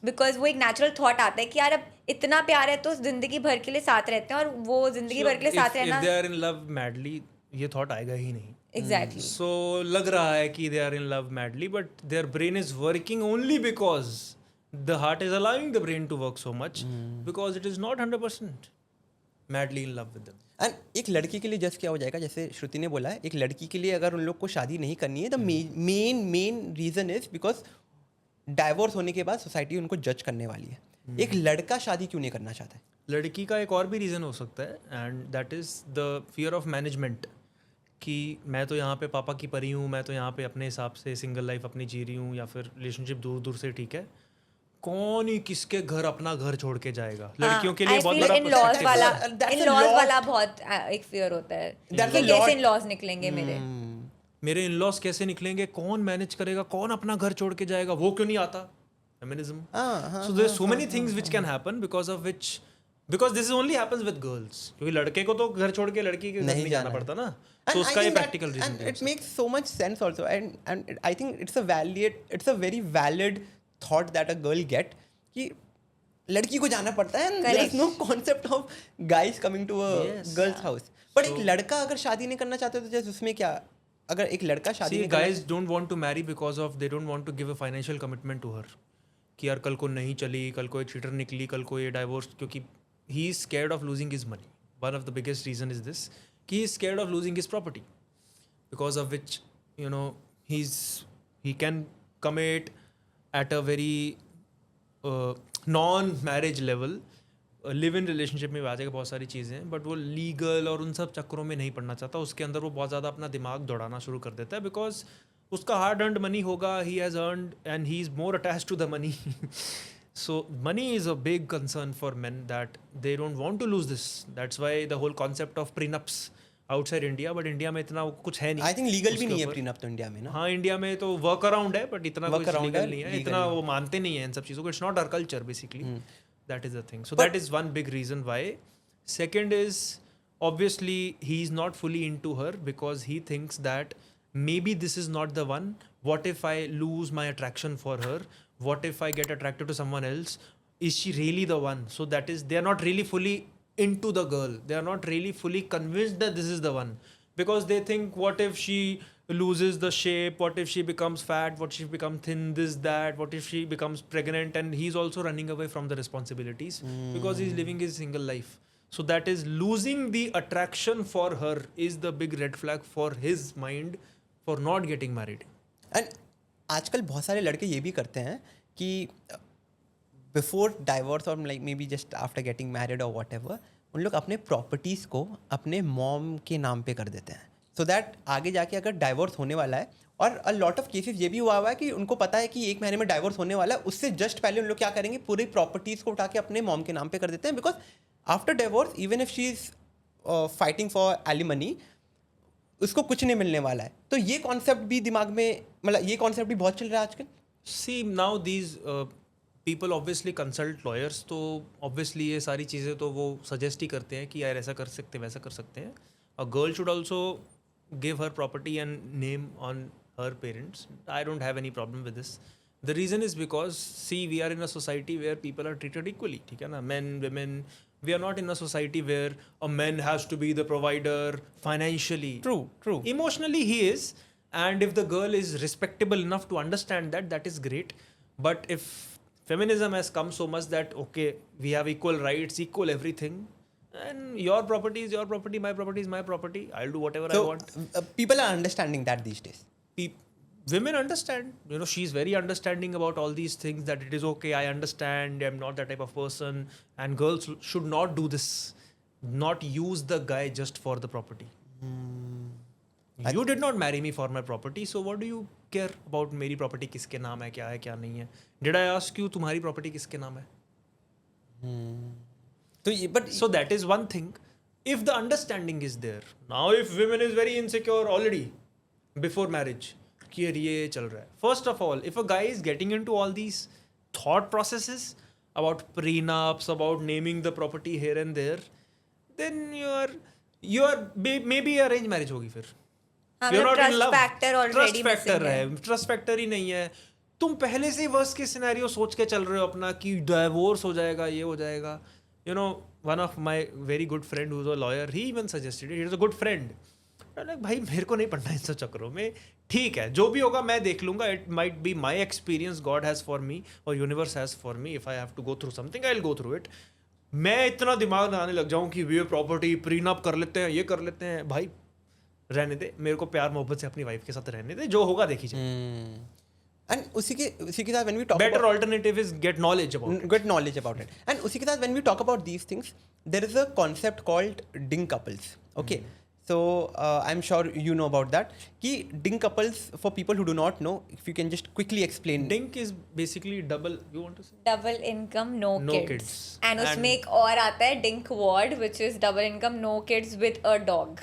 because वो एक नेचुरल थॉट आता है कि यार अब इतना प्यार है तो जिंदगी भर के लिए साथ रहते हैं, और वो जिंदगी भर के लिए साथ रहना. if they are in love madly, ये थॉट आएगा ही नहीं. एग्जैक्टली. So लग रहा है कि they are in love madly, but their brain is working only because the heart is allowing the brain to work so much, because it is not 100% madly in love with them. And एक लड़की के लिए just क्या हो जाएगा, जैसे श्रुति ने बोला है, एक लड़की के लिए अगर उन लोग को शादी नहीं करनी है, the main reason is because divorce होने के बाद सोसाइटी उनको जज करने वाली है. एक लड़का शादी क्यों नहीं करना चाहता है? लड़की का एक और भी रीज़न हो सकता है, and that is the fear of management, कि मैं तो यहाँ पे पापा की परी हूँ, मैं तो यहाँ पे अपने हिसाब से सिंगल लाइफ अपनी जी रही हूँ, या फिर रिलेशनशिप दूर दूर से ठीक है, कौन ही किसके घर अपना घर छोड़ के जाएगा. लड़कियों के लिए बहुत बड़ा इन-लॉज perspective वाला, है. That's a in-laws lot. वाला बहुत एक फियर होता है कि That's a कैसे lot. इन-लॉज निकलेंगे मेरे. मेरे इन लॉज कैसे निकलेंगे, कौन मैनेज करेगा, कौन अपना घर छोड़ के जाएगा, वो क्यों नहीं आता. Feminism. So there so many things which can happen because this only happens with girls, क्योंकि लड़के को तो घर छोड़ के लड़की के घर नहीं जाना पड़ता ना. And तो I उसका ये think that- practical reason and it makes so much sense also, and I think it's a very valid thought that a girl get कि लड़की को जाना पड़ता है, and there is Correct. no concept of guys coming to a Yes. girl's house. But एक लड़का अगर शादी नहीं करना चाहता तो जैसे उसमें क्या, अगर एक लड़का शादी See, नहीं करना guys don't want to marry because of they don't want to give a financial commitment to her, कि यार कल को नहीं चली, कल को एक चीटर निकली, कल को ये डाइवोर्स, क्योंकि he is scared of losing his money. One of the biggest reason is this, कि he is scared of losing his property, because of which, you know, he can commit at a very non-marriage level, live in relationship में भी आ जाएगा बहुत सारी चीज़ें, but वो legal और उन सब चक्करों में नहीं पड़ना चाहता. उसके अंदर वो बहुत ज़्यादा अपना दिमाग दौड़ाना शुरू कर देता है, बिकॉज उसका हार्ड अर्नड मनी होगा, he has earned and he is more attached to the money. So money is a big concern for men, that they don't want to lose this. That's why the whole concept of prenups outside India, but India में इतना कुछ है नहीं. I think legal भी उसके नहीं है ऊपर. prenup तो इंडिया में ना. हाँ, इंडिया में तो वर्क अराउंड है, बट इतना कुछ Workaround लीगल है, नहीं है, legal इतना नहीं. वो मानते नहीं है इन सब चीज़ों को. It's not our culture basically. That is the thing. So that is one big reason why. Second is obviously he is not fully into her, because he thinks that maybe this is not the one. What if I lose my attraction for her? What if I get attracted to someone else? Is she really the one? So that is, they are not really fully into the girl. They are not really fully convinced that this is the one, because they think, what if she loses the shape, what if she becomes fat, what if she becomes thin, this, that, what if she becomes pregnant, and he's also running away from the responsibilities because he's living his single life. So that is, losing the attraction for her is the big red flag for his mind for not getting married. And आजकल बहुत सारे लड़के ये भी करते हैं कि before divorce और like may be just after getting married और वॉट एवर, उन लोग अपने प्रॉपर्टीज़ को अपने मॉम के नाम पे कर देते हैं, सो दैट आगे जाके अगर डाइवोर्स होने वाला है, और अ लॉट ऑफ केसेस ये भी हुआ है कि उनको पता है कि 1 महीने में डाइवोर्स होने वाला है, उससे जस्ट पहले उन लोग क्या करेंगे, पूरी प्रॉपर्टीज़ को उठा के अपने मॉम के नाम पे कर देते हैं, because after divorce even if she is fighting for alimony, उसको कुछ नहीं मिलने वाला है. तो ये कॉन्सेप्ट भी दिमाग में, मतलब ये कॉन्सेप्ट भी बहुत चल रहा है आजकल. See, now these people obviously consult lawyers, तो obviously ये सारी चीज़ें तो वो suggest ही करते हैं कि यार ऐसा कर सकते हैं, वैसा कर सकते हैं. A girl should also give her property and name on her parents. I don't have any problem with this. The reason is because, see, we are in a society where people are treated equally, ठीक है ना? Men, women. We are not in a society where a man has to be the provider financially. True. Emotionally he is, and if the girl is respectable enough to understand that, that is great. But if feminism has come so much that, okay, we have equal rights, equal everything, and your property is your property, my property is my property, I'll do whatever I So want. people are understanding that these days. Women understand, you know, she's very understanding about all these things, that it is okay, I understand, I'm not that type of person, and girls should not do this, not use the guy just for the property. You did not marry me for my property, so what do you care about मेरी property किसके नाम है, क्या है, क्या नहीं है? Did I ask you तुम्हारी property किसके नाम है? तो ये but So that is one thing. If the understanding is there, now if women is very insecure already, before marriage कि यार ये चल रहा है. First of all, if a guy is getting into all these thought processes about prenups, about naming the property here and there, then you're maybe arranged marriage होगी फिर. हाँ, You're मतलब not in trust love. factor already Trust factor missing है. Trust factor ही नहीं है. तुम पहले से वर्स्ट के सिनेरियो सोच के चल रहे हो अपना कि डिवोर्स हो जाएगा, ये हो जाएगा. You know, one of my very good friend who's a lawyer, he even suggested it. He is a good friend. भाई मेरे को नहीं पढ़ना इन सब चक्करों में. ठीक है, जो भी होगा मैं देख लूंगा. It might be my experience God has for me और universe has for me. If I have to go through something I will go through it. मैं इतना दिमाग लगाने लग जाऊं कि ये प्रॉपर्टी प्रीनअप कर लेते हैं, ये कर लेते हैं. भाई रहने दे, मेरे को प्यार मोहब्बत से अपनी वाइफ के साथ रहने दे. जो होगा देखी जाए. एंड उसी के साथ when we talk better about alternative is get knowledge about. get knowledge about it. And usi ke sath, when we talk about these things, there is a concept called ding couples. Okay, so I'm sure you know about that. Ki ding couples, for people who do not know, if you can just quickly explain. Dink is basically double. You want to say double income no No kids. kids. And उसमें And- एक और आता है dinkwad which is double income no kids with a dog.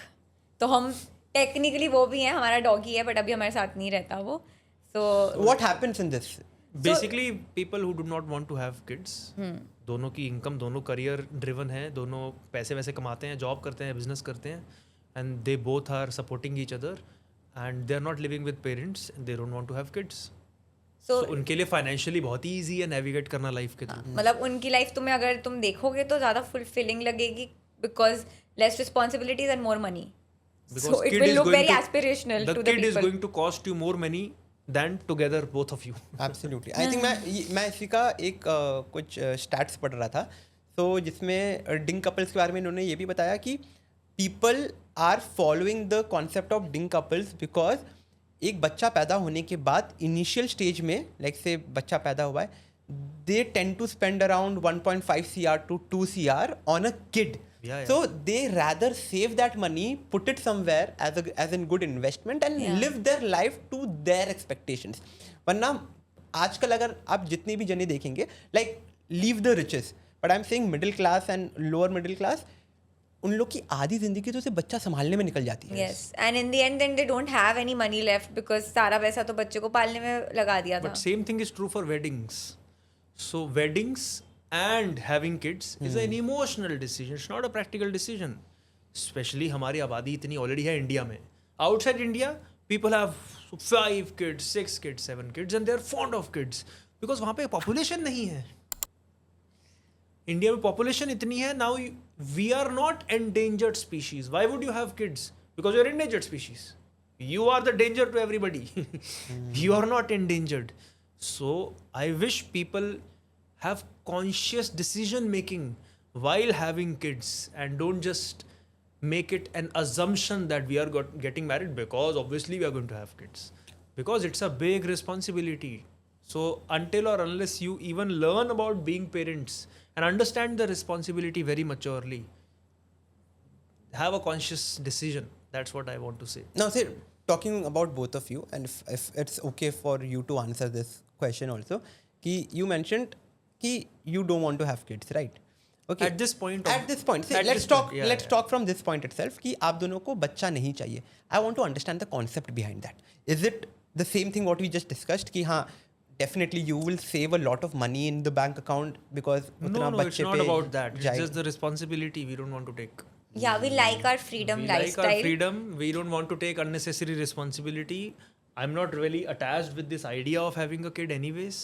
तो हम technically वो भी हैं, हमारा डॉग ही है बट अभी हमारे साथ नहीं रहता वो. So What happens in this? Basically people who do not want to have kids, दोनों की इनकम, दोनों करियर ड्रिवन है, दोनों पैसे वैसे कमाते हैं, जॉब करते हैं, बिजनेस करते हैं, and they both are supporting each other and they are not living with parents and they don't want to have kids. So तो उनके लिए फाइनेंशियली बहुत ही ईजी है नेविगेट करना लाइफ के थ्रू. मतलब उनकी लाइफ तुम्हें अगर तुम देखोगे तो ज़्यादा फुलफिलिंग लगेगी because less responsibilities and more money. So it will look very aspirational the to the kid is people. going to cost you more money than together both of you. Absolutely. I think मैं इसी का एक कुछ stats पढ़ रहा था. तो जिसमें डिंग कपल्स के बारे में इन्होंने ये भी बताया कि people are following the concept of DINK couples because एक बच्चा पैदा होने के बाद इनिशियल स्टेज में, लाइक से बच्चा पैदा हुआ है, they tend to spend around 1.5 CR to 2 CR on a kid. Yeah. So they rather save that money, put it somewhere as in good investment and Yeah. live their life to their expectations. वरना आजकल अगर आप जितनी भी जने देखेंगे, like leave the riches, but I'm saying middle class and lower middle class, उन लोग की आधी जिंदगी तो सिर्फ बच्चा संभालने में निकल जाती है. Yes, and in the end then they don't have any money left because सारा पैसा तो बच्चे को पालने में लगा दिया था. But same thing is true for weddings. So weddings and having kids is an emotional decision. It's not a practical decision. Especially हमारी आबादी इतनी already है इंडिया में. Outside India, people have 5 kids, 6 kids, 7 kids, and they're fond of kids because वहाँ पे population नहीं है. India में population इतनी है. Now we are not endangered species. Why would you have kids? Because you're endangered species. You are the danger to everybody. You are not endangered. So I wish people have conscious decision making while having kids and don't just make it an assumption that we are getting married because obviously we are going to have kids, because it's a big responsibility. So until or unless you even learn about being parents and understand the responsibility very maturely, have a conscious decision. That's what I want to say. Now, say, talking about both of you, and if it's okay for you to answer this question also, कि you mentioned कि you don't want to have kids, right? Okay. At this point At this point, say, at let's this talk. point, yeah, Let's yeah. talk from this point itself कि आप दोनों को बच्चा नहीं चाहिए. I want to understand the concept behind that. Is it the same thing what we just discussed कि हाँ, definitely you will save a lot of money in the bank account because उतना No, it's बच्चे not पे about that. It's जाएगा. just the responsibility we don't want to take. Yeah, we like our freedom We like lifestyle. our freedom. We don't want to take unnecessary responsibility. I'm not really attached with this idea of having a kid anyways.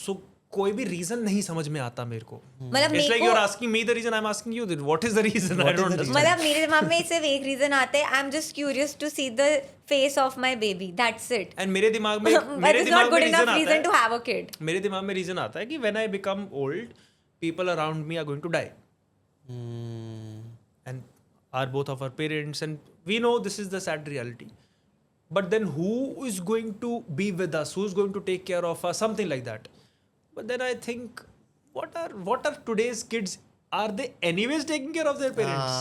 So कोई भी reason नहीं समझ में आता मेरे को. मतलब It's मेरे like को you're asking me the reason, I'm asking you the what is the reason? I don't understand. मतलब मेरे दिमाग में सिर्फ एक रीजन आता है. I am just curious to see the face of my baby. That's it. And मेरे दिमाग में But it's not good enough reason to have a kid. मेरे दिमाग में reason आता है कि when I become old, people around me are going to die. And are both of our parents, and we know this is the sad reality. But then who is going to be with us? Who's going to take care of us? Something like that. But then I think, what are today's kids? Are they anyways taking care of their parents?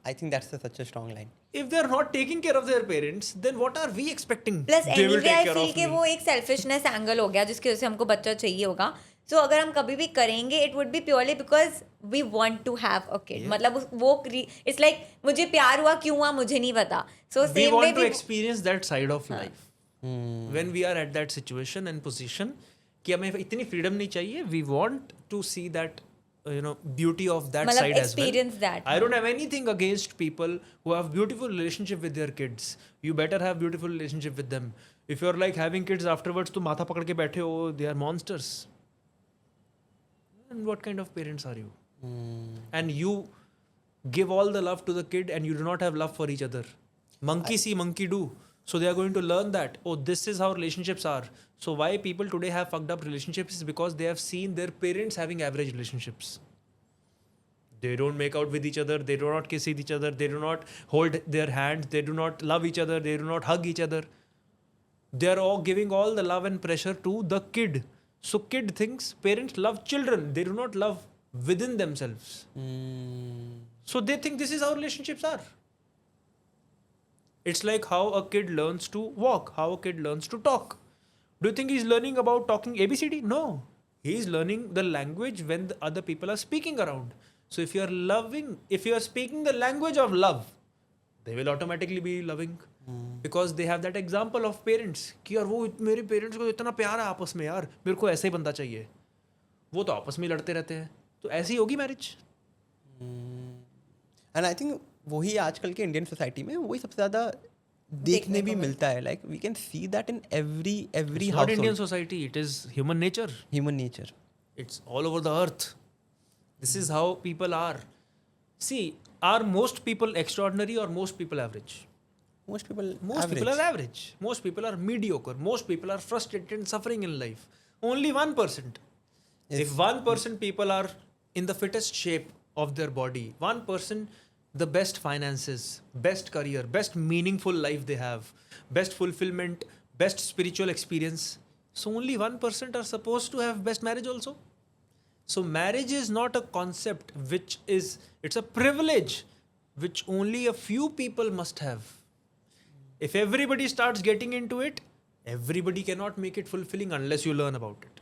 I think that's such a strong line. If they're not taking care of their parents, then what are we expecting? Plus They will anyway take I care feel of कि me. वो एक selfishness angle हो गया जिसकी वजह से हमको बच्चा चाहिए होगा. सो अगर हम कभी भी करेंगे it would be purely because we want to have a kid मतलब वो इट्स लाइक मुझे प्यार हुआ क्यों हुआ मुझे नहीं पता सो We same want to way experience that side of life. When we are at that situation and position कि हमें इतनी freedom नहीं चाहिए, we want to see that beauty of that मतलब side as well. experience that, I don't have anything against people who have beautiful relationship with their kids. You better have beautiful relationship with them. If you're like having kids afterwards, तो माथा पकड़ के बैठे हो, they are monsters. And what kind of parents are you? And you give all the love to the kid and you do not have love for each other. Monkey see, monkey do. So they are going to learn that, oh, this is how relationships are. So why people today have fucked up relationships is because they have seen their parents having average relationships. They don't make out with each other. They do not kiss each other. They do not hold their hands. They do not love each other. They do not hug each other. They are all giving all the love and pressure to the kid. So kid thinks parents love children. They do not love within themselves. So they think this is how relationships are. It's like how a kid learns to walk, how a kid learns to talk. Do you think he's learning about talking ABCD? No. He's learning the language when the other people are speaking around. So if you are speaking the language of love, they will automatically be loving. Because they have that example of parents कि यार वो मेरे parents को इतना प्यार है आपस में यार मेरे को ऐसे ही बंदा चाहिए वो तो आपस में लड़ते रहते हैं तो ऐसी होगी मैरिज एंड आई थिंक वही आजकल के इंडियन सोसाइटी में वही सबसे ज़्यादा देखने भी मिलता है like we can see that in every not Indian society it is human nature it's all over the earth. This is how people are. See, are most people extraordinary or most people average? most people People are average. Most people are mediocre. Most people are frustrated and suffering in life. Only 1%. If 1% people are in the fittest shape of their body, 1% the best finances, best career, best meaningful life they have, best fulfillment, best spiritual experience. So only 1% are supposed to have best marriage also. So marriage is not a concept it's a privilege which only a few people must have. If everybody starts getting into it, everybody cannot make it fulfilling unless you learn about it.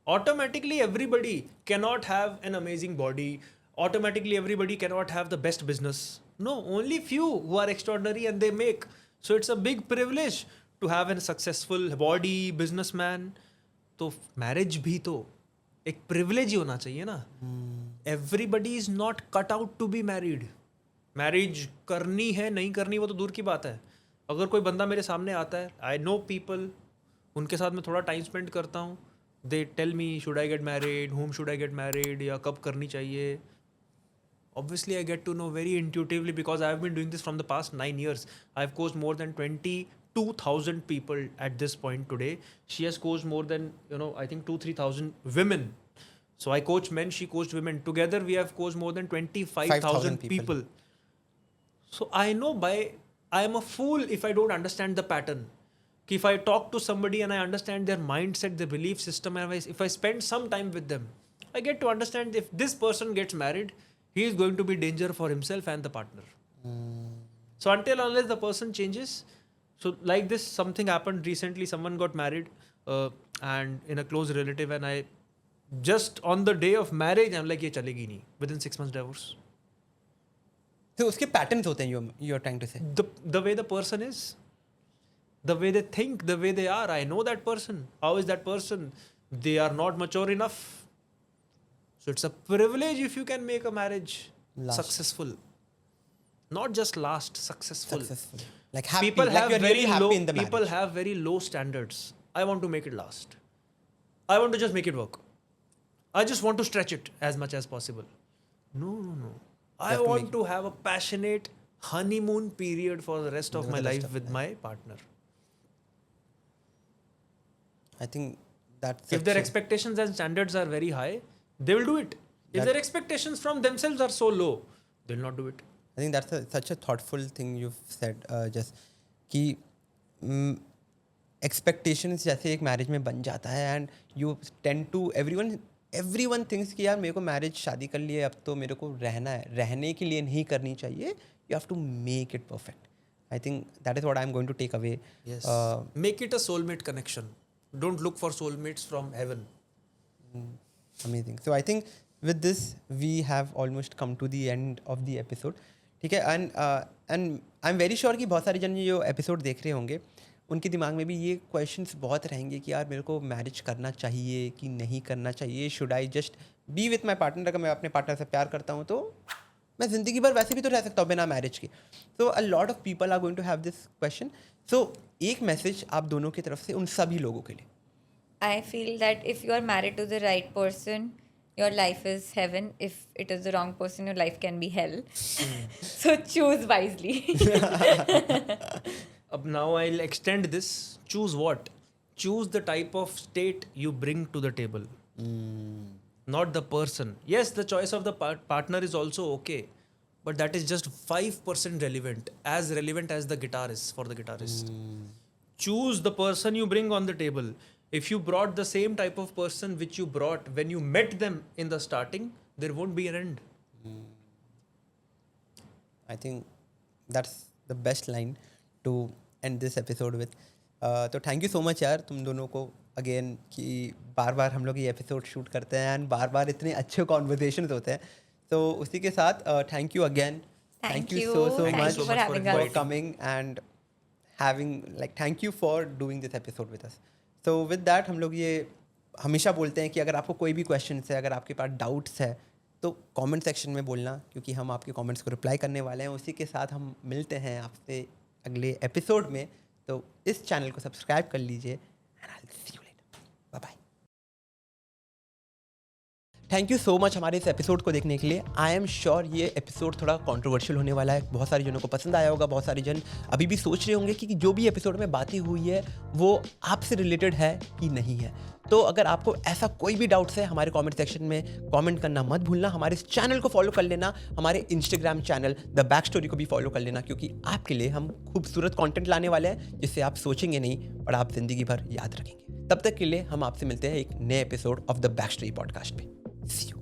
Automatically, everybody cannot have an amazing body. Automatically, everybody cannot have the best business. No, only few who are extraordinary and they make. So it's a big privilege to have a successful body, businessman. तो marriage भी तो एक privilege ही होना चाहिए ना. Everybody is not cut out to be married. Marriage करनी है नहीं करनी वो तो दूर की बात है. अगर कोई बंदा मेरे सामने आता है आई नो पीपल उनके साथ मैं थोड़ा टाइम स्पेंड करता हूँ they tell me should I get married whom should I get married या कब करनी चाहिए obviously I get to know very intuitively because I have been doing this from the past 9 years. I have coached more than 22,000 people at this point today. She has coached more than I think 2-3,000 women. So I coach men, she coached women. Together we have coached more than 25,000 people. So I know I am a fool if I don't understand the pattern. If I talk to somebody and I understand their mindset, their belief system, and if I spend some time with them, I get to understand if this person gets married, he is going to be danger for himself and the partner. So unless the person changes, so like this, something happened recently, someone got married and in a close relative and I just on the day of marriage, I'm like, ye chalegi nahi. Within 6 months divorce. तो उसके patterns होते हैं you are trying to से The way the person is, the way they think, the way they are. I know that person. How is that person? They are not mature enough. So it's a privilege if you can make a marriage successful. Not just last, successful. Like happy, People like have you're really very low. happy in the People marriage. have very low standards. I want to make it last. I want to just make it work. I just want to stretch it as much as possible. No. I want to have a passionate honeymoon period for the rest of my life with my partner. I think that's If their expectations and standards are very high, they will do it. If their expectations from themselves are so low, they'll not do it. I think that's such a thoughtful thing you've said. Just कि expectations जैसे एक marriage में बन जाता है and you tend to everyone thinks कि यार मेरे को marriage शादी कर लिए अब तो मेरे को रहना है रहने के लिए नहीं करनी चाहिए. You have to make it perfect. I think that is what I'm going to take away. Yes. Make it a soulmate connection. Don't look for soulmates from heaven. Amazing. So I think with this we have almost come to the end of the episode. ठीक है. And I'm very sure कि बहुत सारे जन जो episode देख रहे होंगे उनके दिमाग में भी ये क्वेश्चंस बहुत रहेंगे कि यार मेरे को मैरिज करना चाहिए कि नहीं करना चाहिए. Should I just be with my partner? अगर मैं अपने पार्टनर से प्यार करता हूँ तो मैं ज़िंदगी भर वैसे भी तो रह सकता हूँ बिना मैरिज के. So a lot of people are going to have this question. So एक मैसेज आप दोनों की तरफ से उन सभी लोगों के लिए. I feel that if you are married to the right person, your life is heaven. If it is the wrong person, your life can be hell. So choose wisely. Now I'll extend this. Choose what? Choose the type of state you bring to the table. Not the person. Yes, the choice of the partner is also okay. But that is just 5% relevant. As relevant as the guitar is for the guitarist. Choose the person you bring on the table. If you brought the same type of person which you brought when you met them in the starting, there won't be an end. I think that's the best line to end this episode with. तो thank you so much यार तुम दोनों को again कि बार बार हम लोग ये episode shoot करते हैं एंड बार बार इतने अच्छे कॉन्वर्जेशंस होते हैं. तो उसी के साथ thank you again. Thank you you. so Thank much you for having for us. coming and having thank you for doing this episode with us. So with that हम लोग ये हमेशा बोलते हैं कि अगर आपको कोई भी क्वेश्चन है, अगर आपके पास डाउट्स है तो कमेंट सेक्शन में बोलना, क्योंकि हम आपके कमेंट्स को रिप्लाई करने वाले हैं. उसी के साथ हम मिलते हैं आपसे अगले एपिसोड में. तो इस चैनल को सब्सक्राइब कर लीजिए and I will see you later. Bye bye. Thank you so much हमारे इस एपिसोड को देखने के लिए. आई एम श्योर ये एपिसोड थोड़ा कंट्रोवर्शियल होने वाला है. बहुत सारे जनों को पसंद आया होगा. बहुत सारे जन अभी भी सोच रहे होंगे कि जो भी एपिसोड में बातें हुई है वो आपसे रिलेटेड है कि नहीं है. तो अगर आपको ऐसा कोई भी डाउट्स है हमारे कमेंट सेक्शन में कमेंट करना मत भूलना. हमारे इस चैनल को फॉलो कर लेना. हमारे Instagram channel the back story को भी फॉलो कर लेना, क्योंकि आपके लिए हम खूबसूरत कंटेंट लाने वाले हैं जिससे आप सोचेंगे नहीं और आप जिंदगी भर याद रखेंगे. तब तक के लिए हम आपसे मिलते हैं एक नए episode of the back story podcast में. See you.